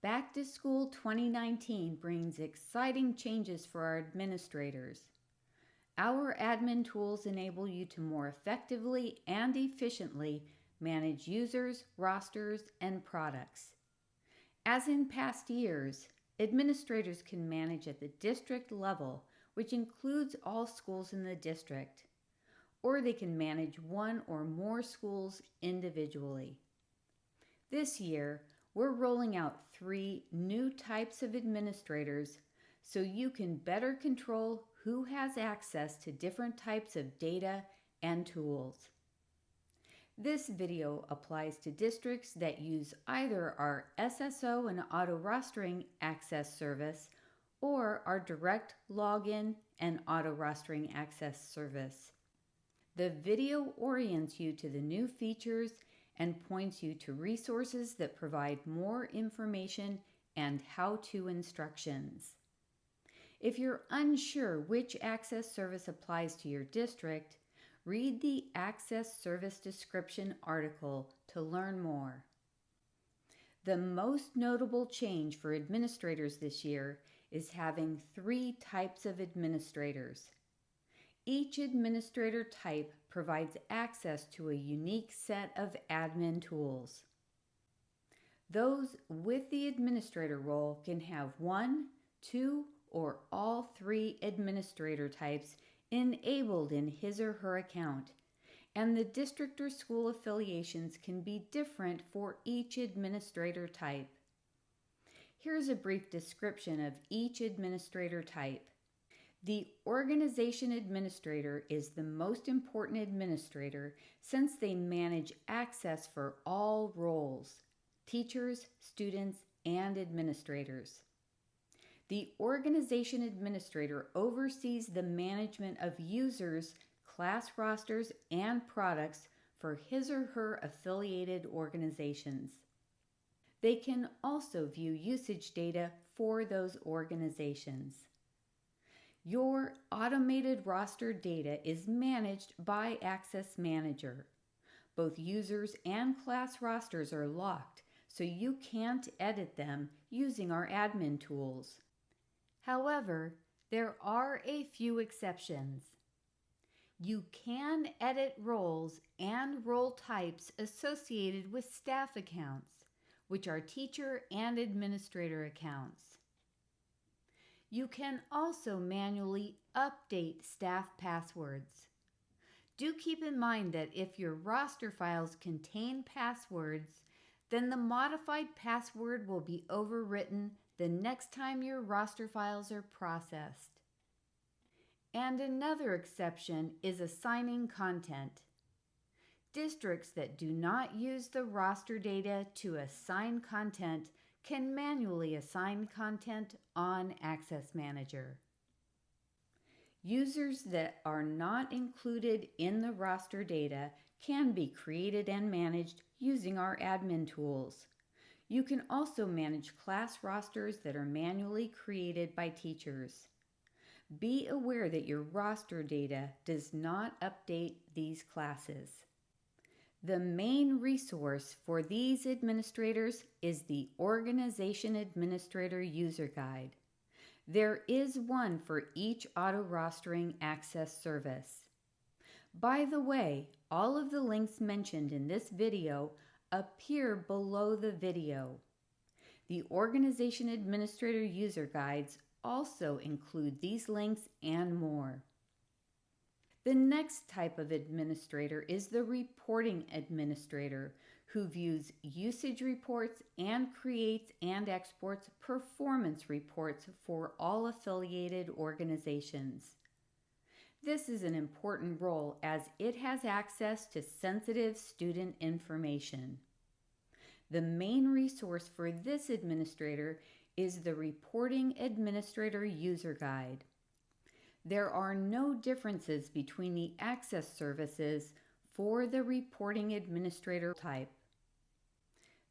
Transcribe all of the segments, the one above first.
Back to School 2019 brings exciting changes for our administrators. Our admin tools enable you to more effectively and efficiently manage users, rosters, and products. As in past years, administrators can manage at the district level, which includes all schools in the district, or they can manage one or more schools individually. This year, we're rolling out 3 new types of administrators so you can better control who has access to different types of data and tools. This video applies to districts that use either our SSO and auto-rostering access service or our direct login and auto-rostering access service. The video orients you to the new features and points you to resources that provide more information and how-to instructions. If you're unsure which access service applies to your district, read the Access Service Description article to learn more. The most notable change for administrators this year is having 3 types of administrators. Each administrator type provides access to a unique set of admin tools. Those with the administrator role can have 1, 2, or all 3 administrator types enabled in his or her account, and the district or school affiliations can be different for each administrator type. Here's a brief description of each administrator type. The organization administrator is the most important administrator since they manage access for all roles: teachers, students, and administrators. The organization administrator oversees the management of users, class rosters, and products for his or her affiliated organizations. They can also view usage data for those organizations. Your automated roster data is managed by Access Manager. Both users and class rosters are locked, so you can't edit them using our admin tools. However, there are a few exceptions. You can edit roles and role types associated with staff accounts, which are teacher and administrator accounts. You can also manually update staff passwords. Do keep in mind that if your roster files contain passwords, then the modified password will be overwritten the next time your roster files are processed. And another exception is assigning content. Districts that do not use the roster data to assign content can manually assign content on Access Manager. Users that are not included in the roster data can be created and managed using our admin tools. You can also manage class rosters that are manually created by teachers. Be aware that your roster data does not update these classes. The main resource for these administrators is the Organization Administrator User Guide. There is one for each auto-rostering access service. By the way, all of the links mentioned in this video appear below the video. The Organization Administrator User Guides also include these links and more. The next type of administrator is the reporting administrator, who views usage reports and creates and exports performance reports for all affiliated organizations. This is an important role as it has access to sensitive student information. The main resource for this administrator is the Reporting Administrator User Guide. There are no differences between the access services for the reporting administrator type.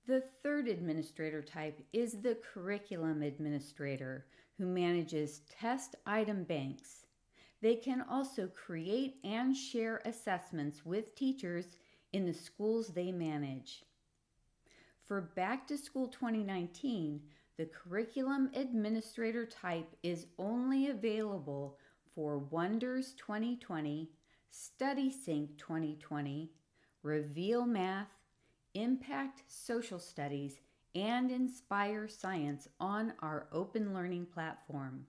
The third administrator type is the curriculum administrator, who manages test item banks. They can also create and share assessments with teachers in the schools they manage. For Back to School 2019, the Curriculum Administrator type is only available for Wonders 2020, StudySync 2020, Reveal Math, Impact Social Studies, and Inspire Science on our Open Learning platform.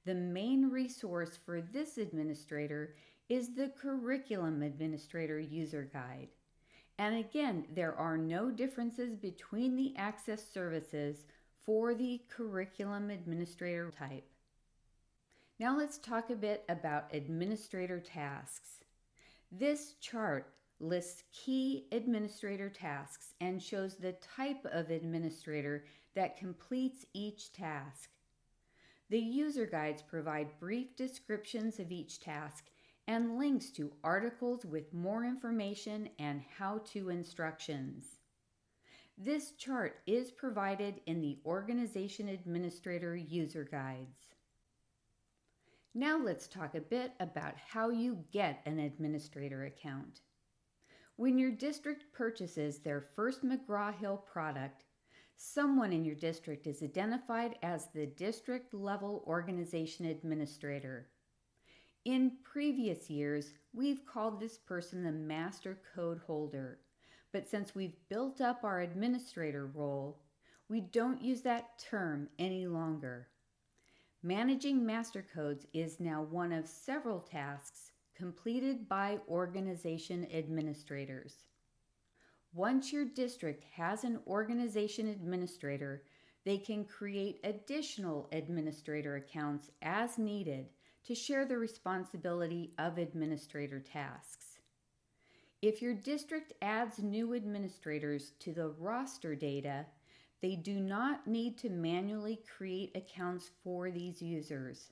The main resource for this administrator is the Curriculum Administrator User Guide. And again, there are no differences between the access services for the Curriculum Administrator type. Now let's talk a bit about administrator tasks. This chart lists key administrator tasks and shows the type of administrator that completes each task. The user guides provide brief descriptions of each task and links to articles with more information and how-to instructions. This chart is provided in the Organization Administrator User Guides. Now let's talk a bit about how you get an administrator account. When your district purchases their first McGraw-Hill product, someone in your district is identified as the district-level organization administrator. In previous years, we've called this person the master code holder, but since we've built up our administrator role, we don't use that term any longer. Managing master codes is now one of several tasks completed by organization administrators. Once your district has an organization administrator, they can create additional administrator accounts as needed to share the responsibility of administrator tasks. If your district adds new administrators to the roster data, they do not need to manually create accounts for these users.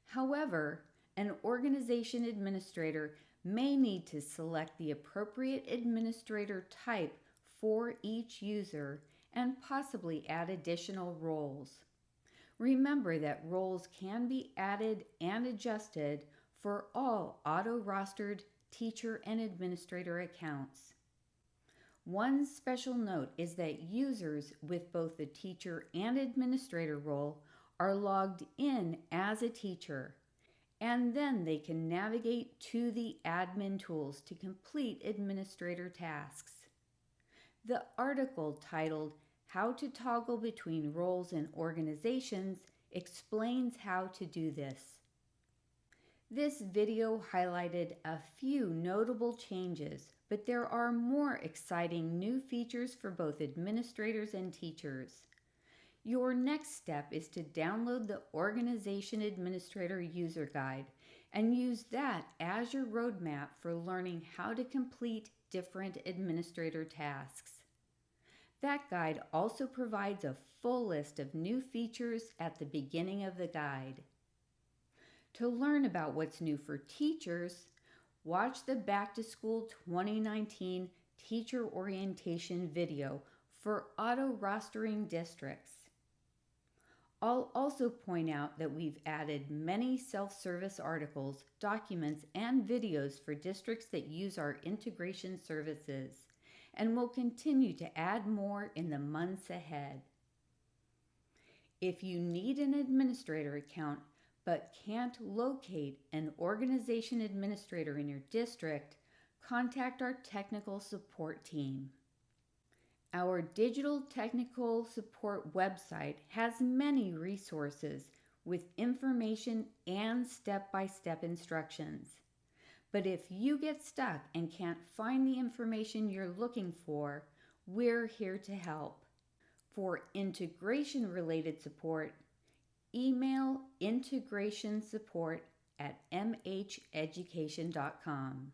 However, an organization administrator may need to select the appropriate administrator type for each user and possibly add additional roles. Remember that roles can be added and adjusted for all auto-rostered teacher and administrator accounts. One special note is that users with both the teacher and administrator role are logged in as a teacher, and then they can navigate to the admin tools to complete administrator tasks. The article titled "How to Toggle Between Roles and Organizations" explains how to do this. This video highlighted a few notable changes, but there are more exciting new features for both administrators and teachers. Your next step is to download the Organization Administrator User Guide and use that as your roadmap for learning how to complete different administrator tasks. That guide also provides a full list of new features at the beginning of the guide. To learn about what's new for teachers, watch the Back to School 2019 Teacher Orientation video for auto-rostering districts. I'll also point out that we've added many self-service articles, documents, and videos for districts that use our integration services, and will continue to add more in the months ahead. If you need an administrator account but can't locate an organization administrator in your district, contact our technical support team. Our digital technical support website has many resources with information and step-by-step instructions. But if you get stuck and can't find the information you're looking for, we're here to help. For integration-related support, email integrationsupport@mheducation.com.